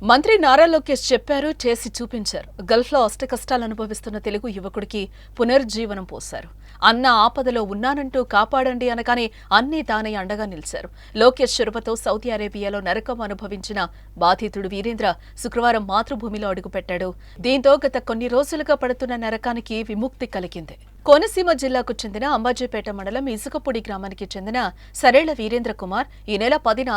మంత్రి నారా లోకేష్ చెప్పారు, చేసి చూపించారు. గల్ఫ్లో అష్టకష్టాలు అనుభవిస్తున్న తెలుగు యువకుడికి పునర్జీవనం పోశారు. అన్న ఆపదలో ఉన్నానంటూ కాపాడండి అనగానే అన్నీ తానే అండగా నిలిచారు. లోకేష్ చొరవతో సౌదీ అరేబియాలో నరకం అనుభవించిన బాధితుడు వీరేంద్ర శుక్రవారం మాతృభూమిలో అడుగుపెట్టాడు. దీంతో గత కొన్ని రోజులుగా పడుతున్న నరకానికి విముక్తి కలిగింది. కోనసీమ జిల్లాకు చెందిన అంబాజీపేట మండలం ఇసుకపూడి గ్రామానికి చెందిన సరేళ్ల వీరేంద్ర కుమార్ ఈ నెల 10న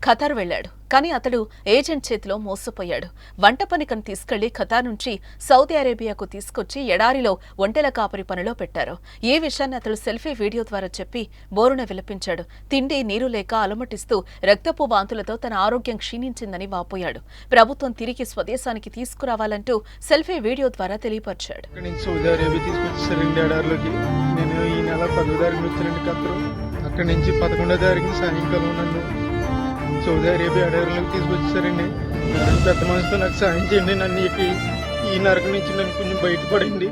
ఖతార్ వెళ్లాడు. కానీ అతడు ఏజెంట్ చేతిలో మోసపోయాడు. వంట పనికని తీసుకెళ్లి ఖతార్ నుంచి సౌదీ అరేబియాకు తీసుకొచ్చి ఎడారిలో ఒంటెల కాపరి పనిలో పెట్టారు. ఈ విషయాన్ని అతడు సెల్ఫీ వీడియో ద్వారా చెప్పి బోరున విలపించాడు. తిండి నీరు లేక అలమటిస్తూ రక్తపు వాంతులతో తన ఆరోగ్యం క్షీణించిందని వాపోయాడు. ప్రభుత్వం తిరిగి స్వదేశానికి తీసుకురావాలంటూ సెల్ఫీ వీడియో ద్వారా తెలియపరిచాడు. నేను ఈ నెల 10వ తారీఖున వచ్చానండి ఖత్తరు. అక్కడి నుంచి 11వ తారీఖున సాయంకాలం నన్ను సౌదీ అరేబియా అడవులకు తీసుకొచ్చారండి. పెద్ద మనసుతో నాకు సాయం చేయండి, నన్ను ఈ నరకం నుంచి నన్ను కొంచెం బయటపడండి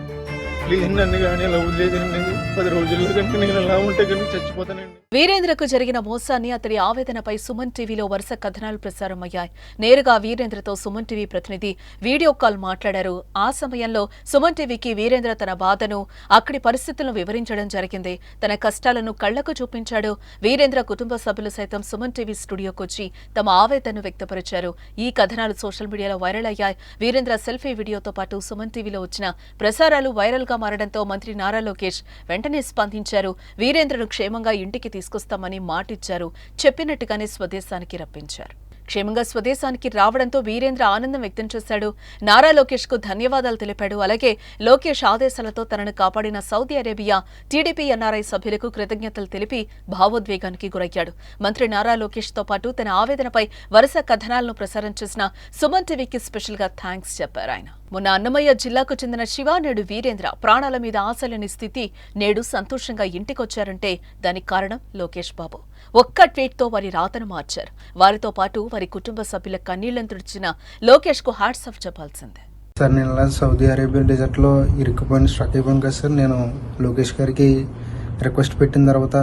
ప్లీజ్. నన్ను కానీ అలా వదిలేదండి. 10 రోజుల్లో కనుక నేను అలా ఉంటే కనుక చచ్చిపోతానండి. వీరేంద్రకు జరిగిన మోసాన్ని, అతడి ఆవేదనపై సుమన్ టీవీలో వరుస కథనాలు ప్రసారమయ్యాయి. నేరుగా వీరేంద్రతో సుమన్ టీవీ ప్రతినిధి వీడియో కాల్ మాట్లాడారు. ఆ సమయంలో సుమన్ టీవీకి వీరేంద్ర తన బాధను, అక్కడి పరిస్థితులను వివరించడం జరిగింది. తన కష్టాలను కళ్లకు చూపించాడు. వీరేంద్ర కుటుంబ సభ్యులు సైతం సుమన్ టీవీ స్టూడియోకి వచ్చి తమ ఆవేదనను వ్యక్తపరిచారు. ఈ కథనాలు సోషల్ మీడియాలో వైరల్ అయ్యాయి. వీరేంద్ర సెల్ఫీ వీడియోతో పాటు సుమన్ టీవీలో వచ్చిన ప్రసారాలు వైరల్ గా మారడంతో మంత్రి నారా లోకేష్ వెంటనే స్పందించారు. వీరేంద్రను క్షేమంగా ఇంటికి తీసుకొస్తామని మాటిచ్చారు. చెప్పినట్టుగానే స్వదేశానికి రప్పించారు. క్షేమంగా స్వదేశానికి రావడంతో వీరేంద్ర ఆనందం వ్యక్తం చేశాడు. నారా లోకేష్ కు ధన్యవాదాలు తెలిపాడు. అలాగే లోకేష్ ఆదేశాలతో తనను కాపాడిన సౌదీ అరేబియా టీడీపీ ఎన్ఆర్ఐ సభ్యులకు కృతజ్ఞతలు తెలిపి భావోద్వేగానికి గురయ్యాడు. మంత్రి నారా లోకేష్ తో పాటు తన ఆవేదనపై వరుస కథనాలను ప్రసారం చేసిన సుమన్ టీవీకి స్పెషల్ గా థ్యాంక్స్ చెప్పారు ఆయన. మొన్న అన్నమయ్య జిల్లాకు చెందిన శివ, నేడు వీరేంద్ర ప్రాణాల మీద ఆశలేని స్థితి, నేడు సంతోషంగా ఇంటికొచ్చారంటే దానికి కారణం లోకేష్ బాబు. ఒక్క ట్వీట్ తో వారి రాతను మార్చారు. వారితో పాటు వారి కుటుంబ సభ్యుల కన్నీళ్లను తుడిచిన లోకేష్ కు హ్యాట్స్ ఆఫ్ చెప్పాల్సిందే. సార్, నేను సౌదీ అరేబియా డెజర్ట్ లో ఇరుక్కుపోయిన స్ట్రక్ అయిపోయాను కదా సార్. నేను లోకేష్ గారికి రిక్వెస్ట్ పెట్టిన తర్వాత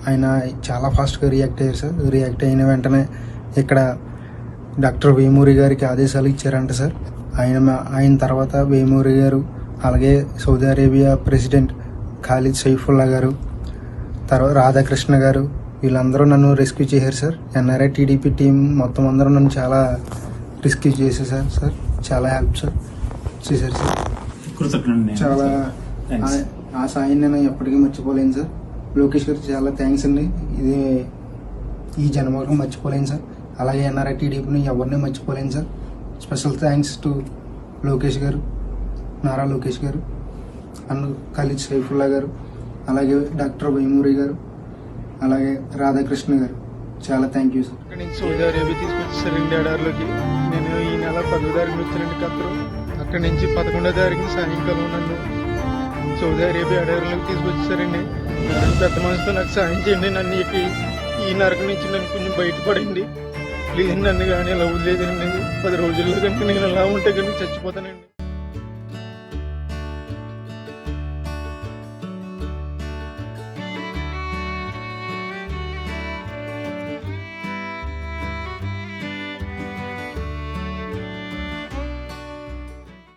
ఆయన చాలా ఫాస్ట్ గా రియాక్ట్ అయ్యారు సార్. రియాక్ట్ అయిన వెంటనే ఇక్కడ డాక్టర్ వేమూరి గారికి ఆదేశాలు ఇచ్చారంట సార్. ఆయన తర్వాత వేమూరి గారు, అలాగే Saudi Arabia president Khalid Saifullah గారు, తర్వాత రాధాకృష్ణ గారు, వీళ్ళందరూ నన్ను రెస్క్యూ చేశారు సార్. ఎన్ఆర్ఐ టీడీపీ టీం మొత్తం అందరూ నన్ను చాలా రెస్క్యూ చేసేసారు సార్. చాలా హెల్ప్ సార్ చేశారు సార్. చాలా ఆ సాయం నేను ఎప్పటికీ మర్చిపోలేను సార్. లోకేష్ గారికి చాలా థ్యాంక్స్ అండి. ఇది ఈ జన్మకు మర్చిపోలేను సార్. అలాగే ఎన్ఆర్ఐ టీడీపీని ఎవరిని మర్చిపోలేను sir. Special thanks to Lokesh గారు, నారా లోకేష్ గారు, అండ్ ఖాలిద్ సైఫుల్లా గారు, అలాగే డాక్టర్ వేమూరి గారు, అలాగే రాధాకృష్ణ గారు. చాలా థ్యాంక్ యూ సార్. అక్కడి నుంచి సౌదీ అరేబియా తీసుకొచ్చారండి ఎడారిలోకి. నేను ఈ నెల 10వ తారీఖున వచ్చానండి ఖత్తరు. అక్కడి నుంచి 11వ తారీఖున సాయంకాలం నన్ను సౌదీ అరేబియా అడవులకు తీసుకొచ్చారండి. పెద్ద మనసుతో నాకు సాయం చేయండి, నన్ను ఈ నరకం నుంచి నన్ను కొంచెం బయటపడండి ప్లీజ్. నన్ను కానీ అలా వదిలేదండి. 10 రోజుల్లో కనుక నేను అలా ఉంటే కనుక చచ్చిపోతానండి.